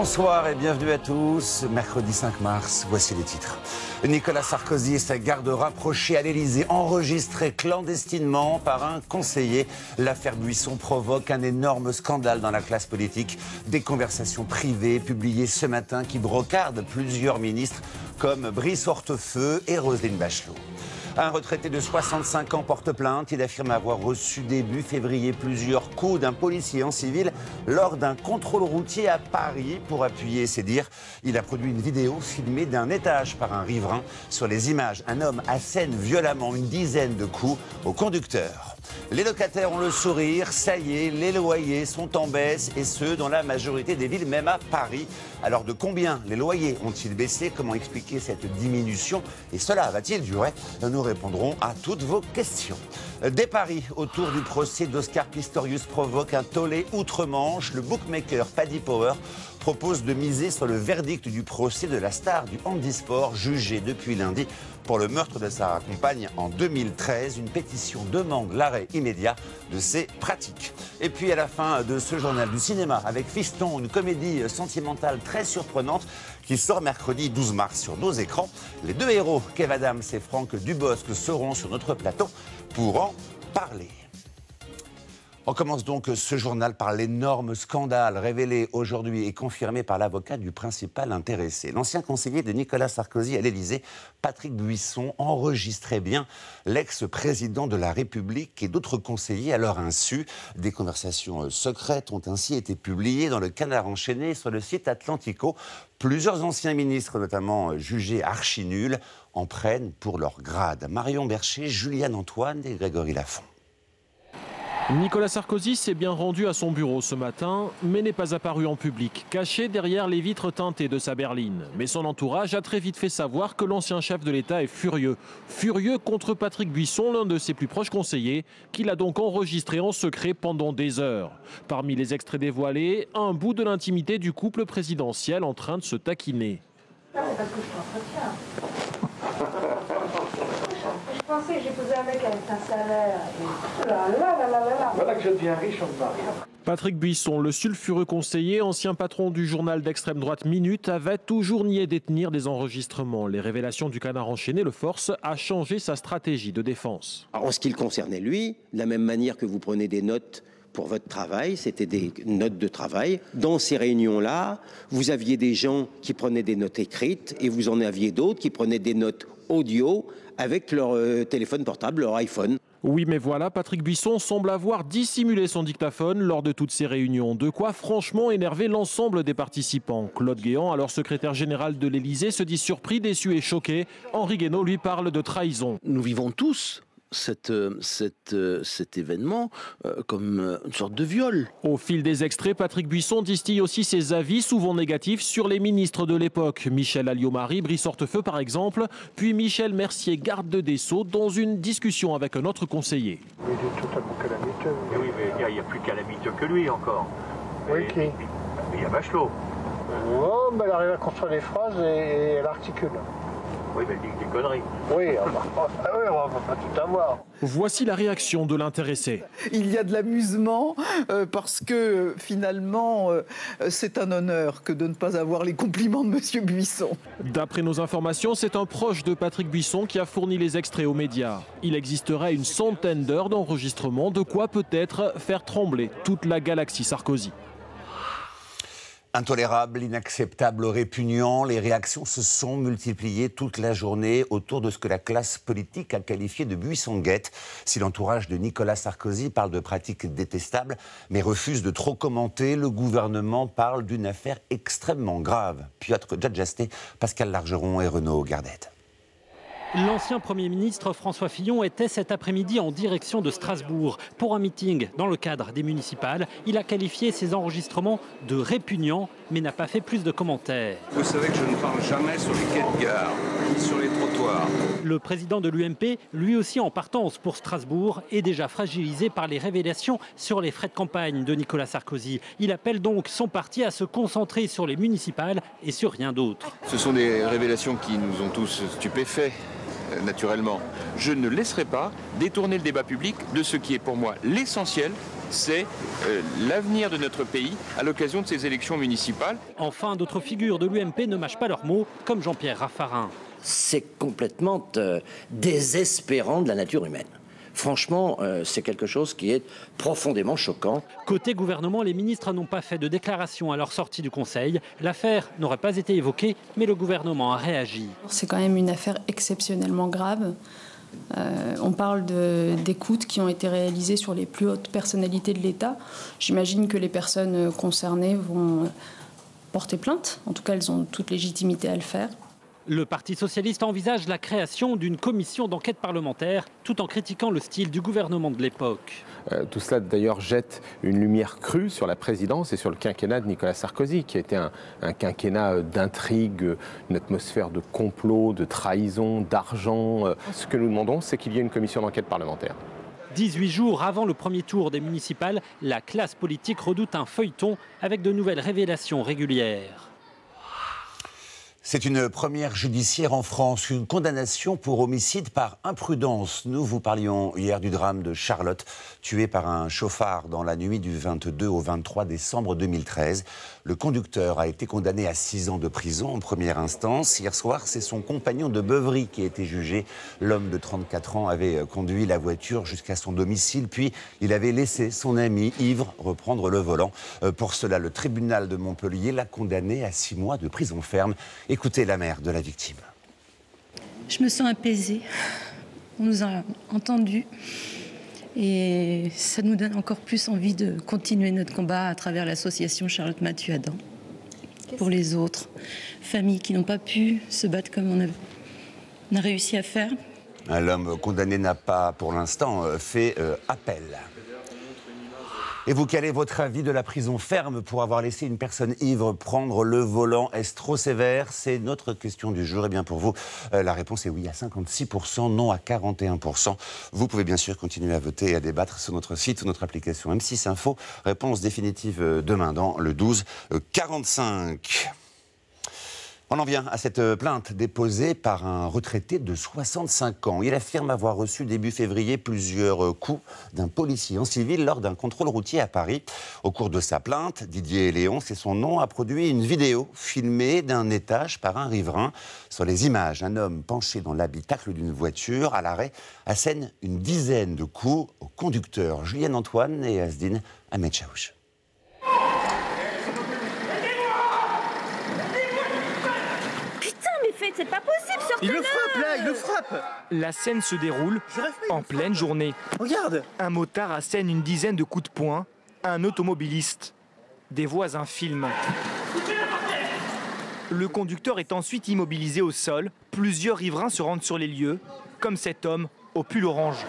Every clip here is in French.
Bonsoir et bienvenue à tous. Mercredi 5 mars, voici les titres. Nicolas Sarkozy et sa garde rapprochée à l'Élysée, enregistrés clandestinement par un conseiller. L'affaire Buisson provoque un énorme scandale dans la classe politique. Des conversations privées publiées ce matin qui brocardent plusieurs ministres comme Brice Hortefeux et Roselyne Bachelot. Un retraité de 65 ans porte plainte. Il affirme avoir reçu début février plusieurs coups d'un policier en civil lors d'un contrôle routier à Paris. Pour appuyer ses dires, il a produit une vidéo filmée d'un étage par un riverain. Sur les images, un homme assène violemment une dizaine de coups au conducteur. Les locataires ont le sourire, ça y est, les loyers sont en baisse et ce, dans la majorité des villes, même à Paris. Alors de combien les loyers ont-ils baissé? Comment expliquer cette diminution? Et cela va-t-il durer? Nous répondrons à toutes vos questions. Des paris autour du procès d'Oscar Pistorius provoquent un tollé outre-Manche. Le bookmaker Paddy Power propose de miser sur le verdict du procès de la star du handisport jugée depuis lundi pour le meurtre de sa compagne en 2013. Une pétition demande l'arrêt immédiat de ces pratiques. Et puis à la fin de ce journal du cinéma avec Fiston, une comédie sentimentale très surprenante qui sort mercredi 12 mars sur nos écrans. Les deux héros, Kev Adams et Franck Dubosc, seront sur notre plateau pour en parler. On commence donc ce journal par l'énorme scandale révélé aujourd'hui et confirmé par l'avocat du principal intéressé. L'ancien conseiller de Nicolas Sarkozy à l'Élysée, Patrick Buisson, enregistrait bien l'ex-président de la République et d'autres conseillers à leur insu. Des conversations secrètes ont ainsi été publiées dans le Canard enchaîné sur le site Atlantico. Plusieurs anciens ministres, notamment jugés archi-nuls, en prennent pour leur grade. Marion Bercher, Juliane Antoine et Grégory Lafont. Nicolas Sarkozy s'est bien rendu à son bureau ce matin, mais n'est pas apparu en public, caché derrière les vitres teintées de sa berline. Mais son entourage a très vite fait savoir que l'ancien chef de l'État est furieux. Furieux contre Patrick Buisson, l'un de ses plus proches conseillers, qu'il a donc enregistré en secret pendant des heures. Parmi les extraits dévoilés, un bout de l'intimité du couple présidentiel en train de se taquiner. Non, mais parce que je t'entretiens. Je pensais que j'ai posé un mec avec un salaire. Voilà que je deviens riche en mari. Patrick Buisson, le sulfureux conseiller, ancien patron du journal d'extrême droite Minute, avait toujours nié détenir des enregistrements. Les révélations du Canard enchaîné le forcent à changer sa stratégie de défense. En ce qui le concernait lui, de la même manière que vous prenez des notes pour votre travail, c'était des notes de travail. Dans ces réunions-là, vous aviez des gens qui prenaient des notes écrites et vous en aviez d'autres qui prenaient des notes audio avec leur téléphone portable, leur iPhone. Oui, mais voilà, Patrick Buisson semble avoir dissimulé son dictaphone lors de toutes ces réunions. De quoi franchement énerver l'ensemble des participants. Claude Guéant, alors secrétaire général de l'Élysée, se dit surpris, déçu et choqué. Henri Guénaud lui parle de trahison. Nous vivons tous cet événement comme une sorte de viol. Au fil des extraits, Patrick Buisson distille aussi ses avis, souvent négatifs, sur les ministres de l'époque. Michel Alliot-Marie, Brice Hortefeux par exemple, puis Michel Mercier, garde des Sceaux, dans une discussion avec un autre conseiller. Il est totalement calamiteux. Mais oui, mais il n'y a plus calamiteux que lui encore. Oui, qui? Mais il y a Bachelot. Oh, mais elle arrive à construire des phrases et elle articule. Oui, mais elle dit des conneries. Oui, on va pas tout avoir. Voici la réaction de l'intéressé. Il y a de l'amusement parce que finalement c'est un honneur que de ne pas avoir les compliments de Monsieur Buisson. D'après nos informations, c'est un proche de Patrick Buisson qui a fourni les extraits aux médias. Il existerait une centaine d'heures d'enregistrement, de quoi peut-être faire trembler toute la galaxie Sarkozy. Intolérable, inacceptable, répugnant, les réactions se sont multipliées toute la journée autour de ce que la classe politique a qualifié de buisson-guette. Si l'entourage de Nicolas Sarkozy parle de pratiques détestables, mais refuse de trop commenter, le gouvernement parle d'une affaire extrêmement grave. Piotr Djadjasté, Pascal Largeron et Renaud Gardette. L'ancien Premier ministre François Fillon était cet après-midi en direction de Strasbourg pour un meeting dans le cadre des municipales. Il a qualifié ces enregistrements de répugnants, mais n'a pas fait plus de commentaires. Vous savez que je ne parle jamais sur les quais de gare, ni sur les trottoirs. Le président de l'UMP, lui aussi en partance pour Strasbourg, est déjà fragilisé par les révélations sur les frais de campagne de Nicolas Sarkozy. Il appelle donc son parti à se concentrer sur les municipales et sur rien d'autre. Ce sont des révélations qui nous ont tous stupéfaits. naturellement, je ne laisserai pas détourner le débat public de ce qui est pour moi l'essentiel, c'est l'avenir de notre pays à l'occasion de ces élections municipales. Enfin, d'autres figures de l'UMP ne mâchent pas leurs mots, comme Jean-Pierre Raffarin. C'est complètement désespérant de la nature humaine. Franchement, c'est quelque chose qui est profondément choquant. Côté gouvernement, les ministres n'ont pas fait de déclaration à leur sortie du Conseil. L'affaire n'aurait pas été évoquée, mais le gouvernement a réagi. C'est quand même une affaire exceptionnellement grave. On parle d'écoutes qui ont été réalisées sur les plus hautes personnalités de l'État. J'imagine que les personnes concernées vont porter plainte. En tout cas, elles ont toute légitimité à le faire. Le Parti socialiste envisage la création d'une commission d'enquête parlementaire, tout en critiquant le style du gouvernement de l'époque. Tout cela d'ailleurs jette une lumière crue sur la présidence et sur le quinquennat de Nicolas Sarkozy, qui a été un quinquennat d'intrigue, une atmosphère de complot, de trahison, d'argent. Ce que nous demandons, c'est qu'il y ait une commission d'enquête parlementaire. 18 jours avant le premier tour des municipales, la classe politique redoute un feuilleton avec de nouvelles révélations régulières. C'est une première judiciaire en France, une condamnation pour homicide par imprudence. Nous vous parlions hier du drame de Charlotte, tuée par un chauffard dans la nuit du 22 au 23 décembre 2013. Le conducteur a été condamné à 6 ans de prison en première instance. Hier soir, c'est son compagnon de beuverie qui a été jugé. L'homme de 34 ans avait conduit la voiture jusqu'à son domicile, puis il avait laissé son ami ivre reprendre le volant. Pour cela, le tribunal de Montpellier l'a condamné à 6 mois de prison ferme. Écoutez la mère de la victime. Je me sens apaisée. On nous a entendus. Et ça nous donne encore plus envie de continuer notre combat à travers l'association Charlotte Mathieu-Adam. Pour les autres familles qui n'ont pas pu se battre comme on a réussi à faire. L'homme condamné n'a pas, pour l'instant, fait appel. Et vous, quel est votre avis de la prison ferme pour avoir laissé une personne ivre prendre le volant? Est-ce trop sévère? C'est notre question du jour. Et bien pour vous, la réponse est oui à 56%, non à 41%. Vous pouvez bien sûr continuer à voter et à débattre sur notre site ou notre application M6 Info. Réponse définitive demain dans le 12-45. On en vient à cette plainte déposée par un retraité de 65 ans. Il affirme avoir reçu début février plusieurs coups d'un policier en civil lors d'un contrôle routier à Paris. Au cours de sa plainte, Didier Léon, c'est son nom, a produit une vidéo filmée d'un étage par un riverain. Sur les images, un homme penché dans l'habitacle d'une voiture à l'arrêt assène une dizaine de coups au conducteur Julien Antoine et Asdine Ahmed Chaouch. C'est pas possible, sortez-le! Il le frappe là, il le frappe! La scène se déroule en pleine journée. Regarde! Un motard assène une dizaine de coups de poing à un automobiliste. Des voisins filment. Le conducteur est ensuite immobilisé au sol. Plusieurs riverains se rendent sur les lieux, comme cet homme au pull orange.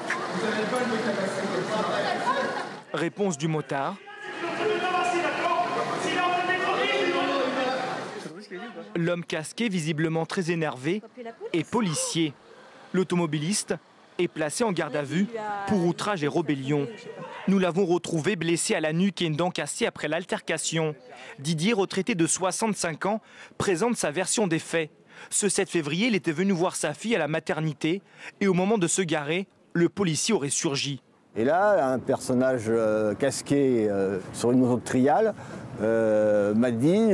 Réponse du motard. L'homme casqué, visiblement très énervé, est policier. L'automobiliste est placé en garde à vue pour outrage et rébellion. Nous l'avons retrouvé blessé à la nuque et une dent cassée après l'altercation. Didier, retraité de 65 ans, présente sa version des faits. Ce 7 février, il était venu voir sa fille à la maternité et au moment de se garer, le policier aurait surgi. Et là, un personnage casqué sur une moto de trial m'a dit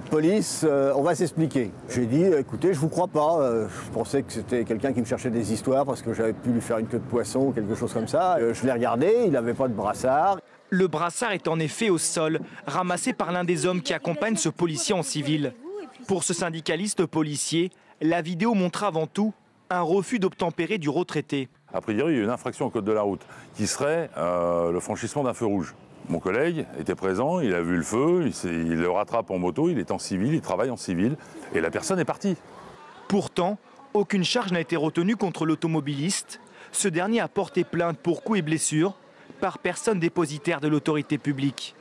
police, on va s'expliquer. J'ai dit écoutez, je vous crois pas. Je pensais que c'était quelqu'un qui me cherchait des histoires parce que j'avais pu lui faire une queue de poisson ou quelque chose comme ça. Je l'ai regardé, il n'avait pas de brassard. Le brassard est en effet au sol, ramassé par l'un des hommes qui accompagne ce policier en civil. Pour ce syndicaliste policier, la vidéo montre avant tout un refus d'obtempérer du retraité. A priori, il y a une infraction au code de la route qui serait le franchissement d'un feu rouge. Mon collègue était présent, il a vu le feu, il le rattrape en moto, il est en civil, il travaille en civil et la personne est partie. Pourtant, aucune charge n'a été retenue contre l'automobiliste. Ce dernier a porté plainte pour coups et blessures par personne dépositaire de l'autorité publique.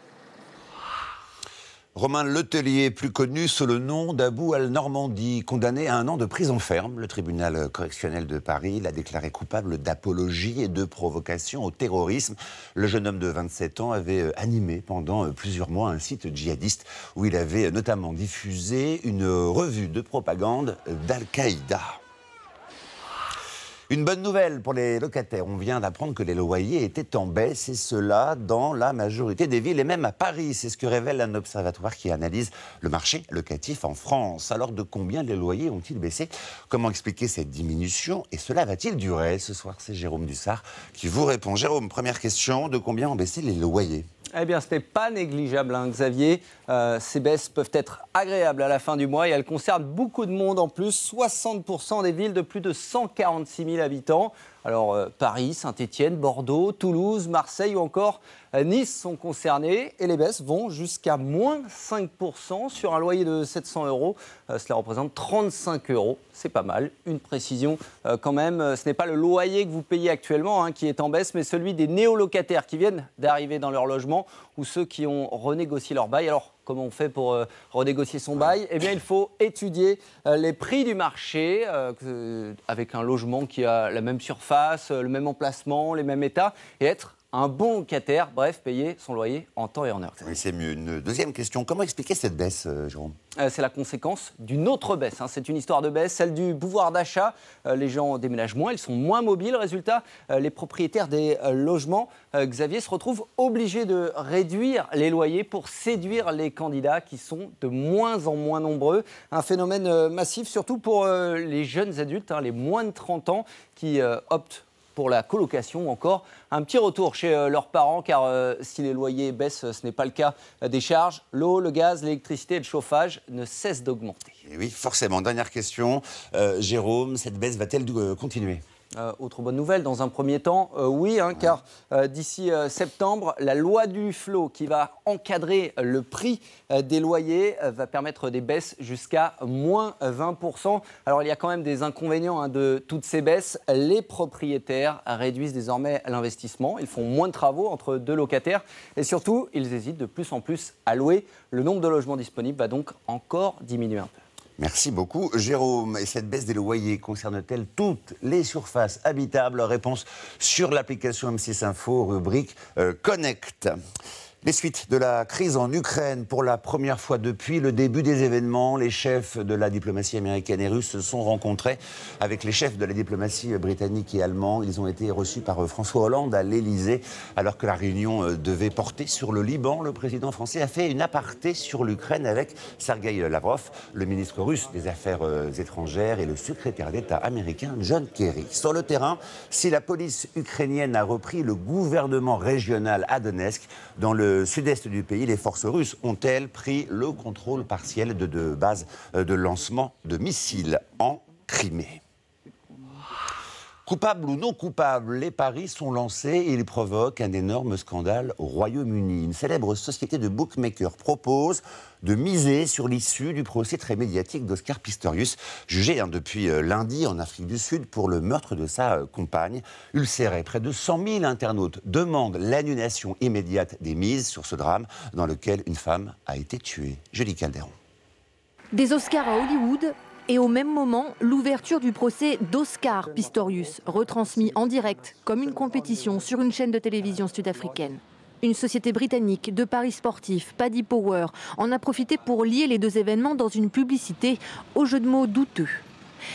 Romain Letellier, plus connu sous le nom d'Abou Al-Normandi, condamné à 1 an de prison ferme. Le tribunal correctionnel de Paris l'a déclaré coupable d'apologie et de provocation au terrorisme. Le jeune homme de 27 ans avait animé pendant plusieurs mois un site djihadiste où il avait notamment diffusé une revue de propagande d'Al-Qaïda. Une bonne nouvelle pour les locataires. On vient d'apprendre que les loyers étaient en baisse, et cela dans la majorité des villes et même à Paris. C'est ce que révèle un observatoire qui analyse le marché locatif en France. Alors de combien les loyers ont-ils baissé? Comment expliquer cette diminution et cela va-t-il durer? Ce soir, c'est Jérôme Dussart qui vous répond. Jérôme, première question, de combien ont baissé les loyers? Eh bien, ce n'est pas négligeable, hein, Xavier. Ces baisses peuvent être agréables à la fin du mois et elles concernent beaucoup de monde en plus. 60% des villes de plus de 146 000 habitants. Alors, Paris, Saint-Étienne, Bordeaux, Toulouse, Marseille ou encore Nice sont concernés. Et les baisses vont jusqu'à moins 5% sur un loyer de 700 €. Cela représente 35 €. C'est pas mal. Une précision quand même, ce n'est pas le loyer que vous payez actuellement hein, qui est en baisse, mais celui des néolocataires qui viennent d'arriver dans leur logement ou ceux qui ont renégocié leur bail. Alors, comment on fait pour renégocier son bail? Eh bien, il faut étudier les prix du marché avec un logement qui a la même surface, le même emplacement, les mêmes états et être un bon locataire, bref, payer son loyer en temps et en heure. Oui, c'est mieux. Une deuxième question. Comment expliquer cette baisse, Jérôme? C'est la conséquence d'une autre baisse. Hein. C'est une histoire de baisse, celle du pouvoir d'achat. Les gens déménagent moins, ils sont moins mobiles. Résultat, les propriétaires des logements, Xavier, se retrouvent obligés de réduire les loyers pour séduire les candidats qui sont de moins en moins nombreux. Un phénomène massif, surtout pour les jeunes adultes, hein, les moins de 30 ans, qui optent pour la colocation ou encore un petit retour chez leurs parents, car si les loyers baissent, ce n'est pas le cas des charges. L'eau, le gaz, l'électricité et le chauffage ne cessent d'augmenter. Et oui, forcément. Dernière question. Jérôme, cette baisse va-t-elle continuer? Autre bonne nouvelle, dans un premier temps, oui, hein, car d'ici septembre, la loi du flot qui va encadrer le prix des loyers va permettre des baisses jusqu'à moins 20%. Alors il y a quand même des inconvénients hein, de toutes ces baisses. Les propriétaires réduisent désormais l'investissement, ils font moins de travaux entre deux locataires et surtout, ils hésitent de plus en plus à louer. Le nombre de logements disponibles va donc encore diminuer un peu. Merci beaucoup, Jérôme. Et cette baisse des loyers concerne-t-elle toutes les surfaces habitables? Réponse sur l'application M6 Info, rubrique Connect. Les suites de la crise en Ukraine. Pour la première fois depuis le début des événements, les chefs de la diplomatie américaine et russe se sont rencontrés avec les chefs de la diplomatie britannique et allemand. Ils ont été reçus par François Hollande à l'Élysée. Alors que la réunion devait porter sur le Liban, le président français a fait une aparté sur l'Ukraine avec Sergueï Lavrov, le ministre russe des Affaires étrangères et le secrétaire d'État américain John Kerry. Sur le terrain, si la police ukrainienne a repris le gouvernement régional à Donetsk, dans le sud-est du pays, les forces russes ont-elles pris le contrôle partiel de deux bases de lancement de missiles en Crimée? Coupable ou non coupable, les paris sont lancés et ils provoquent un énorme scandale au Royaume-Uni. Une célèbre société de bookmakers propose de miser sur l'issue du procès très médiatique d'Oscar Pistorius, jugé depuis lundi en Afrique du Sud pour le meurtre de sa compagne. Ulcéré, près de 100 000 internautes demandent l'annulation immédiate des mises sur ce drame dans lequel une femme a été tuée. Julie Calderon. Des Oscars à Hollywood. Et au même moment, l'ouverture du procès d'Oscar Pistorius, retransmis en direct comme une compétition sur une chaîne de télévision sud-africaine. Une société britannique de paris sportifs, Paddy Power, en a profité pour lier les deux événements dans une publicité au jeu de mots douteux.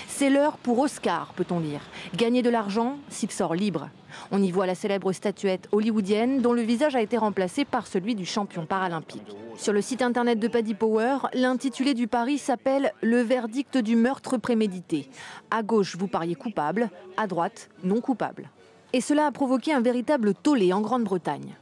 C'est l'heure pour Oscar, peut-on lire. Gagner de l'argent s'il sort libre. On y voit la célèbre statuette hollywoodienne dont le visage a été remplacé par celui du champion paralympique. Sur le site internet de Paddy Power, l'intitulé du pari s'appelle « Le verdict du meurtre prémédité ». À gauche, vous pariez coupable, à droite, non coupable. Et cela a provoqué un véritable tollé en Grande-Bretagne.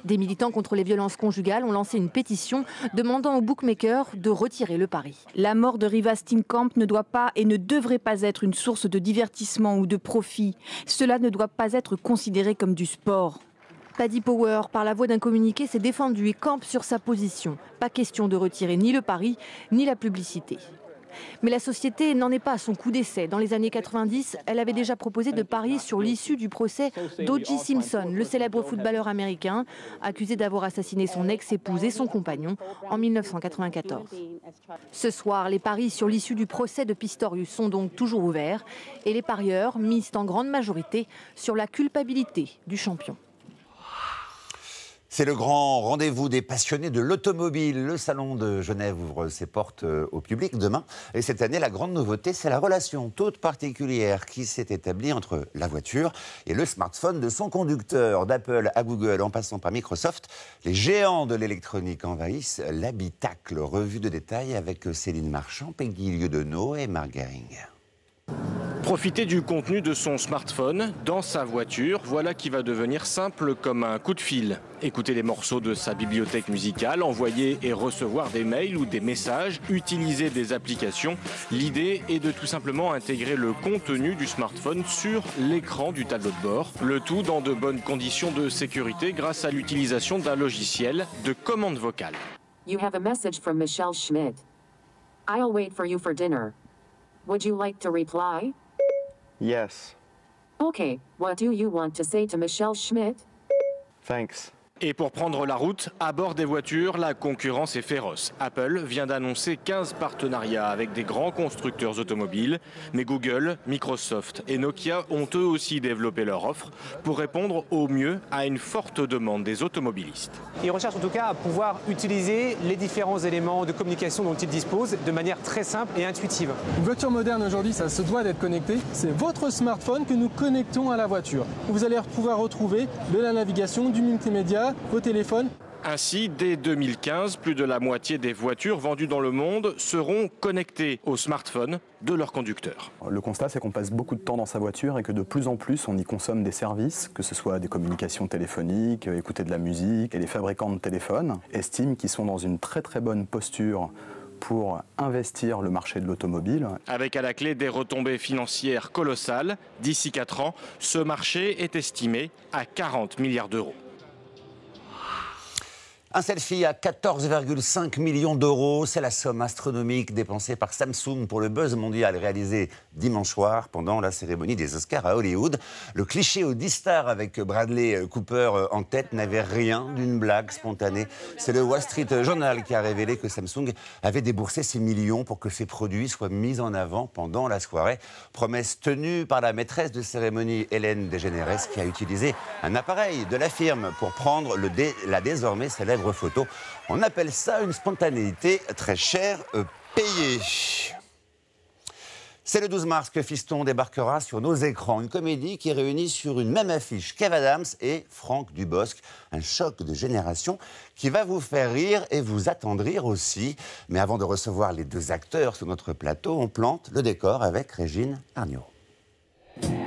Des militants contre les violences conjugales ont lancé une pétition demandant aux bookmakers de retirer le pari. La mort de Reeva Steenkamp ne doit pas et ne devrait pas être une source de divertissement ou de profit. Cela ne doit pas être considéré comme du sport. Paddy Power, par la voix d'un communiqué, s'est défendu et campe sur sa position. Pas question de retirer ni le pari, ni la publicité. Mais la société n'en est pas à son coup d'essai. Dans les années 90, elle avait déjà proposé de parier sur l'issue du procès d'O.J. Simpson, le célèbre footballeur américain, accusé d'avoir assassiné son ex-épouse et son compagnon en 1994. Ce soir, les paris sur l'issue du procès de Pistorius sont donc toujours ouverts et les parieurs misent en grande majorité sur la culpabilité du champion. C'est le grand rendez-vous des passionnés de l'automobile. Le salon de Genève ouvre ses portes au public demain. Et cette année, la grande nouveauté, c'est la relation toute particulière qui s'est établie entre la voiture et le smartphone de son conducteur. D'Apple à Google, en passant par Microsoft, les géants de l'électronique envahissent l'habitacle. Revue de détail avec Céline Marchand, Peggy Lieudenot et Marc Garing. Profiter du contenu de son smartphone dans sa voiture, voilà qui va devenir simple comme un coup de fil. Écouter les morceaux de sa bibliothèque musicale, envoyer et recevoir des mails ou des messages, utiliser des applications. L'idée est de tout simplement intégrer le contenu du smartphone sur l'écran du tableau de bord. Le tout dans de bonnes conditions de sécurité grâce à l'utilisation d'un logiciel de commande vocale. You have a message from Michelle Schmidt. I'll wait for you for dinner. Would you like to reply? Yes. Okay, what do you want to say to Michelle Schmidt? Thanks. Et pour prendre la route, à bord des voitures, la concurrence est féroce. Apple vient d'annoncer 15 partenariats avec des grands constructeurs automobiles, mais Google, Microsoft et Nokia ont eux aussi développé leur offre pour répondre au mieux à une forte demande des automobilistes. Ils recherchent en tout cas à pouvoir utiliser les différents éléments de communication dont ils disposent de manière très simple et intuitive. Une voiture moderne aujourd'hui, ça se doit d'être connecté. C'est votre smartphone que nous connectons à la voiture. Vous allez pouvoir retrouver de la navigation, du multimédia, vos téléphones. Ainsi, dès 2015, plus de la moitié des voitures vendues dans le monde seront connectées au smartphone de leur conducteur. Le constat, c'est qu'on passe beaucoup de temps dans sa voiture et que de plus en plus, on y consomme des services, que ce soit des communications téléphoniques, écouter de la musique. Et les fabricants de téléphones estiment qu'ils sont dans une très très bonne posture pour investir le marché de l'automobile. Avec à la clé des retombées financières colossales, d'ici 4 ans, ce marché est estimé à 40 milliards d'euros. Un selfie à 14,5 millions d'euros, c'est la somme astronomique dépensée par Samsung pour le buzz mondial réalisé dimanche soir pendant la cérémonie des Oscars à Hollywood. Le cliché au D-Star avec Bradley Cooper en tête n'avait rien d'une blague spontanée. C'est le Wall Street Journal qui a révélé que Samsung avait déboursé ces millions pour que ses produits soient mis en avant pendant la soirée. Promesse tenue par la maîtresse de cérémonie Hélène DeGeneres qui a utilisé un appareil de la firme pour prendre la désormais célèbre photo. On appelle ça une spontanéité très chère payée. C'est le 12 mars que Fiston débarquera sur nos écrans. Une comédie qui réunit sur une même affiche Kev Adams et Franck Dubosc. Un choc de génération qui va vous faire rire et vous attendrir aussi. Mais avant de recevoir les deux acteurs sur notre plateau, on plante le décor avec Régine Arnaud.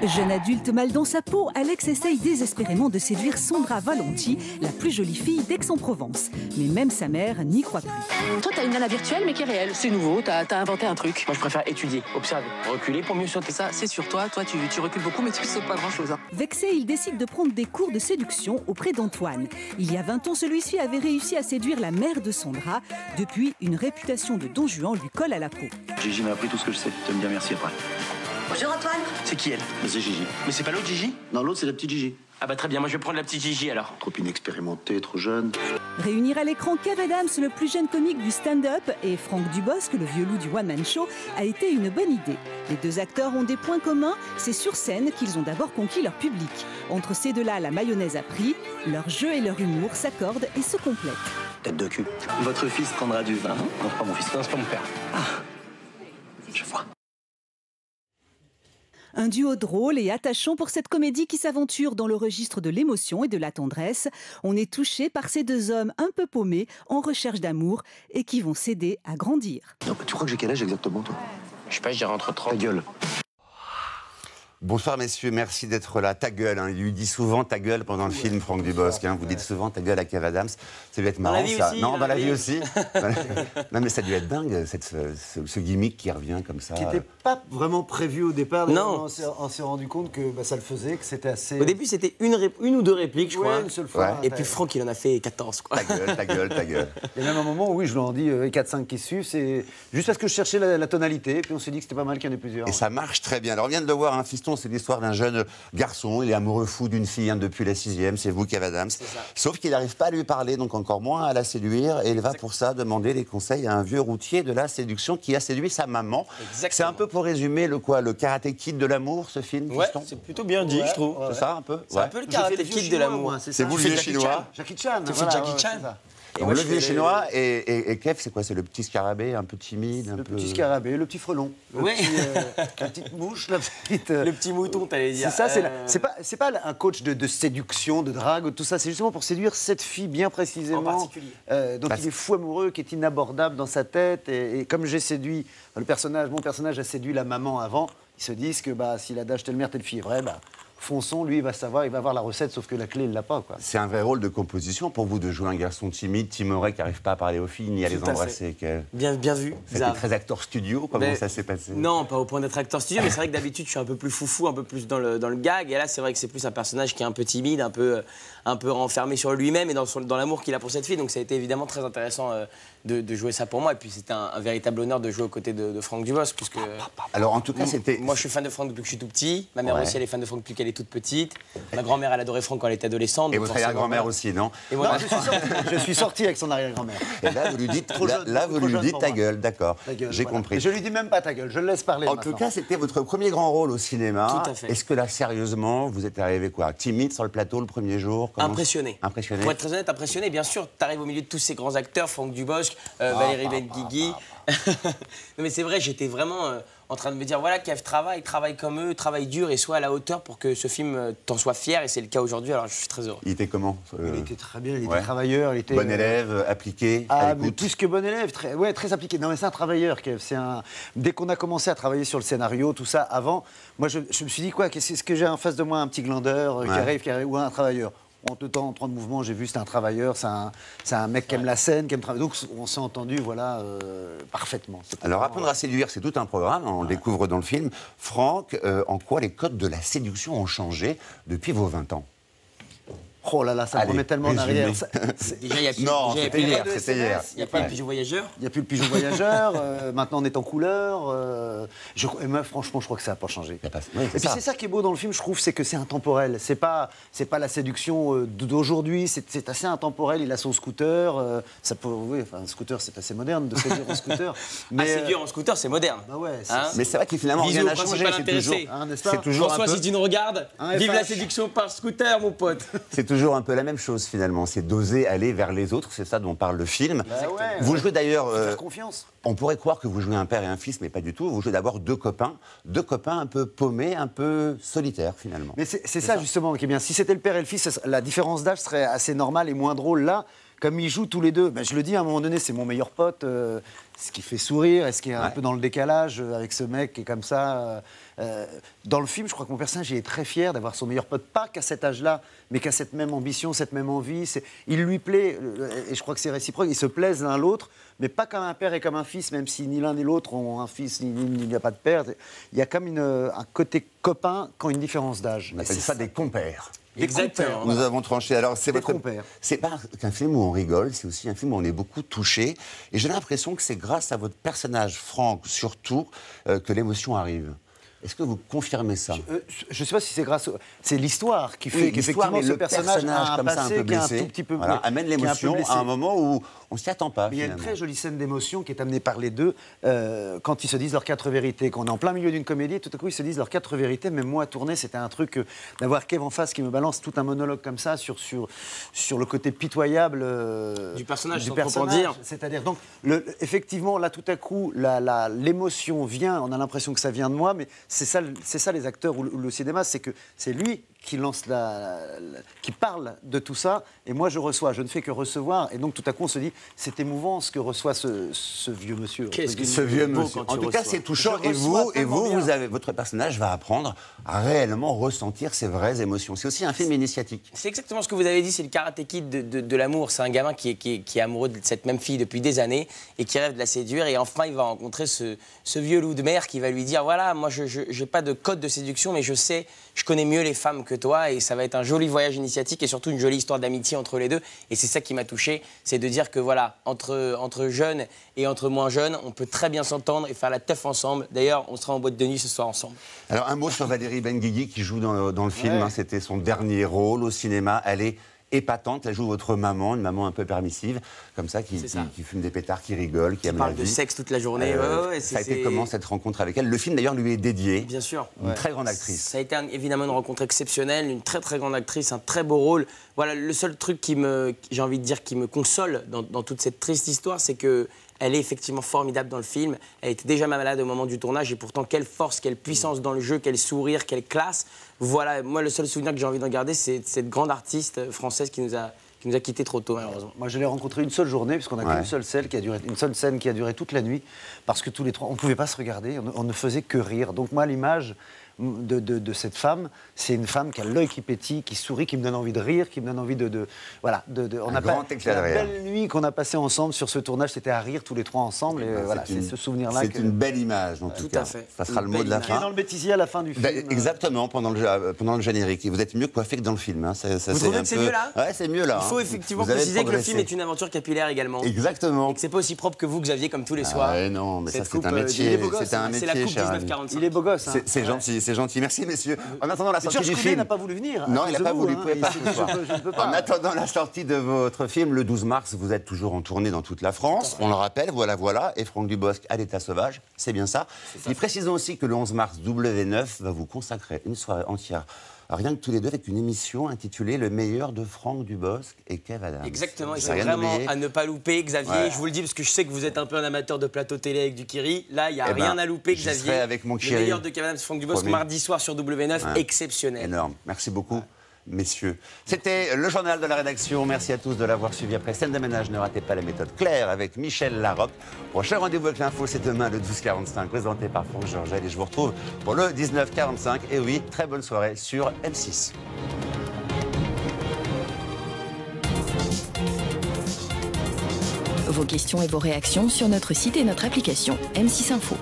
Jeune adulte mal dans sa peau, Alex essaye désespérément de séduire Sandra Valenti, la plus jolie fille d'Aix-en-Provence. Mais même sa mère n'y croit plus. Toi, t'as une nana virtuelle, mais qui est réelle. C'est nouveau, t'as inventé un truc. Moi, je préfère étudier, observer, reculer pour mieux sauter. Ça, c'est sur toi. Toi, tu recules beaucoup, mais tu sautes pas grand-chose. Hein. Vexé, il décide de prendre des cours de séduction auprès d'Antoine. Il y a 20 ans, celui-ci avait réussi à séduire la mère de Sandra. Depuis, une réputation de Don Juan lui colle à la peau. Gigi m'a appris tout ce que je sais. Tu me dire merci après. Bonjour Antoine. C'est qui elle? C'est Gigi. Mais c'est pas l'autre Gigi? Non, l'autre c'est la petite Gigi. Ah bah très bien, moi je vais prendre la petite Gigi alors. Trop inexpérimentée, trop jeune. Réunir à l'écran Kev Adams, le plus jeune comique du stand-up, et Franck Dubosc, le vieux loup du one-man show, a été une bonne idée. Les deux acteurs ont des points communs, c'est sur scène qu'ils ont d'abord conquis leur public. Entre ces deux-là, la mayonnaise a pris, leur jeu et leur humour s'accordent et se complètent. Tête de cul. Votre fils prendra du vin. Non, c'est pas mon fils. Non, c'est pas mon père. Ah, je vois. Un duo drôle et attachant pour cette comédie qui s'aventure dans le registre de l'émotion et de la tendresse. On est touché par ces deux hommes un peu paumés, en recherche d'amour et qui vont s'aider à grandir. Non, tu crois que j'ai quel âge exactement, toi? Je sais pas, je dirais entre 30. Ta gueule. Bonsoir messieurs, merci d'être là. Ta gueule, hein. Il lui dit souvent ta gueule pendant le film, Franck Dubosc. Hein. Vous dites souvent ta gueule à Kev Adams. Ça doit être marrant, ça. Non, dans la vie aussi. Non, mais ça doit être dingue, ce gimmick qui revient comme ça. Qui n'était pas vraiment prévu au départ. Non. On s'est rendu compte que ça le faisait, que c'était assez... Au début, c'était une ou deux répliques, je crois. Une seule fois. Ouais. Et puis Franck, il en a fait 14, quoi. Ta gueule, ta gueule, ta gueule. Il y a même un moment où, oui, je lui en dis 4-5 qui suivent. C'est juste parce que je cherchais la tonalité. Et puis on s'est dit que c'était pas mal qu'il y en ait plusieurs. Et ça marche très bien. Alors, on vient de le voir, un Fiston garçon, c'est l'histoire d'un jeune garçon. Il est amoureux fou d'une fille depuis la 6e, c'est vous, Kev Adams. Sauf qu'il n'arrive pas à lui parler, donc encore moins à la séduire. Et il va pour ça demander des conseils à un vieux routier de la séduction qui a séduit sa maman. C'est un peu pour résumer le Karate Kid de l'amour, ce film. Ouais, c'est plutôt bien dit, je trouve. C'est ça un peu. C'est un peu le Karate Kid de l'amour. C'est vous le vieux chinois. Jackie Chan. Tu fais Jackie Chan. Et le vieux chinois et Kev, c'est quoi? C'est le petit scarabée, un peu timide, le petit scarabée, le petit frelon, la petite mouche, le petit mouton, t'allais dire. C'est ça, c'est pas un coach de séduction, de drague, tout ça. C'est justement pour séduire cette fille bien précisément, en particulier, dont il est fou amoureux, qui est inabordable dans sa tête. Et comme j'ai séduit mon personnage a séduit la maman avant, ils se disent que si l'adage telle mère telle fille est vrai, fonçons, lui, il va savoir, il va avoir la recette, sauf que la clé, il l'a pas. C'est un vrai rôle de composition pour vous de jouer un garçon timide, timoré, qui n'arrive pas à parler aux filles ni à les embrasser. Bien vu. C'était très acteur studio, comment ça s'est passé? Non, pas au point d'être acteur studio, mais c'est vrai que d'habitude, je suis un peu plus foufou, un peu plus dans le gag. Et là, c'est vrai que c'est plus un personnage qui est un peu timide, un peu renfermé sur lui-même et dans l'amour qu'il a pour cette fille. Donc ça a été évidemment très intéressant de jouer ça pour moi. Et puis c'était un véritable honneur de jouer aux côtés de Franck Dubosc, puisque... Alors en tout cas, c'était... Moi, je suis fan de Franck depuis que je suis tout petit. Ma mère aussi, elle est fan de Franck depuis qu'elle est toute petite. Ma grand-mère, elle adorait Franck quand elle était adolescente. Et votre arrière-grand-mère aussi, non? Et voilà. Non, je suis sorti avec son arrière-grand-mère. Et là, vous lui dites, ta gueule, d'accord. J'ai compris. Je lui dis même pas ta gueule, je le laisse parler. En tout cas, c'était votre premier grand rôle au cinéma. Tout à fait. Est-ce que là, sérieusement, vous êtes arrivé timide sur le plateau le premier jour? Impressionné. Pour être très honnête, impressionné. Bien sûr, tu arrives au milieu de tous ces grands acteurs, Franck Dubosc, Valérie Benguigui. Mais c'est vrai, j'étais vraiment en train de me dire, voilà, Kev travaille comme eux, travaille dur et soit à la hauteur pour que ce film t'en soit fier. Et c'est le cas aujourd'hui, alors je suis très heureux. Il était comment Il était très bien, il était travailleur. Il était, bon élève, appliqué, mais plus que bon élève, très appliqué. Non mais c'est un travailleur, Kev. Dès qu'on a commencé à travailler sur le scénario, tout ça, avant, moi je me suis dit, qu'est-ce que j'ai en face de moi, un petit glandeur qui arrive, ou un travailleur? En temps de mouvement, j'ai vu, c'est un travailleur, c'est un mec qui aime la scène, qui aime travailler. Donc on s'est entendu, parfaitement. Alors apprendre à séduire, c'est tout un programme, on le découvre dans le film. Franck, en quoi les codes de la séduction ont changé depuis vos 20 ans? Oh là là, ça me remet tellement en arrière. Déjà, il n'y a plus, non, c'était hier. Il n'y a plus le pigeon voyageur. Il n'y a plus le pigeon voyageur. Maintenant, on est en couleur. Franchement, je crois que ça n'a pas changé. Et puis, c'est ça qui est beau dans le film, je trouve, c'est que c'est intemporel. C'est pas la séduction d'aujourd'hui. C'est assez intemporel. Il a son scooter. Un scooter, c'est assez moderne de séduire en scooter. Mais séduire en scooter, c'est moderne. Mais c'est vrai qu'il finalement rien n'a changé. C'est toujours François, si tu nous regardes, vive la séduction par scooter, mon pote. C'est toujours un peu la même chose finalement, c'est d'oser aller vers les autres, c'est ça dont parle le film. Vous jouez d'ailleurs... on pourrait croire que vous jouez un père et un fils, mais pas du tout. Vous jouez d'abord deux copains un peu paumés, un peu solitaires finalement. Mais c'est ça justement qui est bien. Si c'était le père et le fils, la différence d'âge serait assez normale et moins drôle. Là, comme ils jouent tous les deux, je le dis à un moment donné, c'est mon meilleur pote, ce qui fait sourire, et ce qui est un peu dans le décalage avec ce mec qui est comme ça... dans le film, je crois que mon personnage est très fier d'avoir son meilleur pote, pas qu'à cet âge-là, mais qu'à cette même ambition, cette même envie. Il lui plaît, et je crois que c'est réciproque, ils se plaisent l'un l'autre, mais pas comme un père et comme un fils, même si ni l'un ni l'autre ont un fils, il n'y a pas de père. Il y a comme un côté copain quand une différence d'âge. On appelle ça des compères. Exactement. Nous avons tranché. Alors, c'est votre compère. C'est pas qu'un film où on rigole, c'est aussi un film où on est beaucoup touché. Et j'ai l'impression que c'est grâce à votre personnage, Franck, surtout, que l'émotion arrive. Est-ce que vous confirmez ça? Je ne sais pas si c'est grâce... C'est l'histoire qui fait qu'effectivement ce personnage a un passé qui est un tout petit peu... amène l'émotion à un moment où on ne s'y attend pas. Mais il y a une très jolie scène d'émotion qui est amenée par les deux quand ils se disent leurs 4 vérités. Qu'on est en plein milieu d'une comédie, tout à coup ils se disent leurs 4 vérités. Même moi, à tourner, c'était un truc d'avoir Kev en face qui me balance tout un monologue comme ça sur le côté pitoyable du personnage. Dire. C'est-à-dire, donc, effectivement, là, tout à coup, l'émotion vient, on a l'impression que ça vient de moi, mais c'est ça les acteurs ou le cinéma, c'est que c'est lui qui lance qui parle de tout ça, et moi je reçois, je ne fais que recevoir, et donc tout à coup on se dit, c'est émouvant ce que reçoit ce vieux monsieur. Ce vieux monsieur. En tout cas, c'est touchant, et votre personnage va apprendre à réellement ressentir ses vraies émotions. C'est aussi un film initiatique. C'est exactement ce que vous avez dit, c'est le Karate Kid de l'amour. C'est un gamin qui est amoureux de cette même fille depuis des années, et qui rêve de la séduire, et enfin il va rencontrer ce vieux loup de mer qui va lui dire, voilà, moi je n'ai pas de code de séduction, mais je connais mieux les femmes que que toi et ça va être un joli voyage initiatique et surtout une jolie histoire d'amitié entre les deux. Et c'est ça qui m'a touché, c'est de dire que voilà, entre jeunes et entre moins jeunes, on peut très bien s'entendre et faire la teuf ensemble. D'ailleurs, on sera en boîte de nuit ce soir ensemble. Alors un mot sur Valérie Benguigui qui joue dans le film, hein, c'était son dernier rôle au cinéma. Elle est épatante, elle joue votre maman, une maman un peu permissive, comme ça, qui fume des pétards, qui rigole, qui aime la vie. Parle de sexe toute la journée. Ça a été comment cette rencontre avec elle? Le film d'ailleurs lui est dédié. Bien sûr. Une très grande actrice. Ça a été évidemment une rencontre exceptionnelle, une très très grande actrice, un très beau rôle. Voilà, le seul truc j'ai envie de dire, qui me console dans toute cette triste histoire, c'est que elle est effectivement formidable dans le film. Elle était déjà malade au moment du tournage et pourtant quelle force, quelle puissance dans le jeu, quel sourire, quelle classe. Voilà, moi le seul souvenir que j'ai envie d'en garder, c'est cette grande artiste française qui nous a quittés trop tôt malheureusement. Moi je l'ai rencontrée une seule journée puisqu'on a qu'une seule scène qui a duré toute la nuit parce que tous les trois on ne pouvait pas se regarder, on ne faisait que rire. Donc moi l'image de cette femme, c'est une femme qui a l'œil qui pétille, qui sourit, qui me donne envie de rire, qui me donne envie voilà, on a la belle nuit qu'on a passée ensemble sur ce tournage, c'était à rire tous les trois ensemble. Et voilà, c'est ce souvenir-là. C'est une belle image en tout cas. À fait. Ça sera le mot de la fin. Et dans le bêtisier à la fin du film. Exactement, pendant le générique. Et vous êtes mieux coiffé que dans le film. Hein. Vous trouvez que c'est mieux là? Ouais, c'est mieux là. Il faut effectivement préciser que le film est une aventure capillaire également. Exactement. Et que c'est pas aussi propre que vous, Xavier, comme tous les soirs. Non, mais ça c'est un métier. C'est un métier, cher ami. Il est beau gosse. C'est gentil, c'est gentil. Merci messieurs. En attendant la sortie du film, n'a pas voulu venir. Non, il n'a pas voulu. Je ne peux pas. En attendant la sortie de votre film, le 12 mars, vous êtes toujours en tournée dans toute la France. On le rappelle, voilà. Et Franck Dubosc à l'état sauvage, c'est bien ça. Et précisons aussi que le 11 mars, W9 va vous consacrer une soirée entière, rien que tous les deux, avec une émission intitulée Le meilleur de Franck Dubosc et Kev Adams. Exactement, et c'est vraiment à ne pas louper, Xavier. Je vous le dis parce que je sais que vous êtes un peu un amateur de plateau télé avec du Kiri. Là, il n'y a rien à louper, Xavier. Je serai avec mon Kiri. Le meilleur de Kev Adams, Franck Dubosc, mardi soir sur W9, exceptionnel. Énorme, merci beaucoup. Messieurs, c'était le journal de la rédaction. Merci à tous de l'avoir suivi. Après scène de ménage, ne ratez pas la méthode Claire avec Michel Larocque. Prochain rendez-vous avec l'info, c'est demain le 12h45, présenté par Franck Georgel. Et je vous retrouve pour le 19h45. Et oui, très bonne soirée sur M6. Vos questions et vos réactions sur notre site et notre application M6 Info.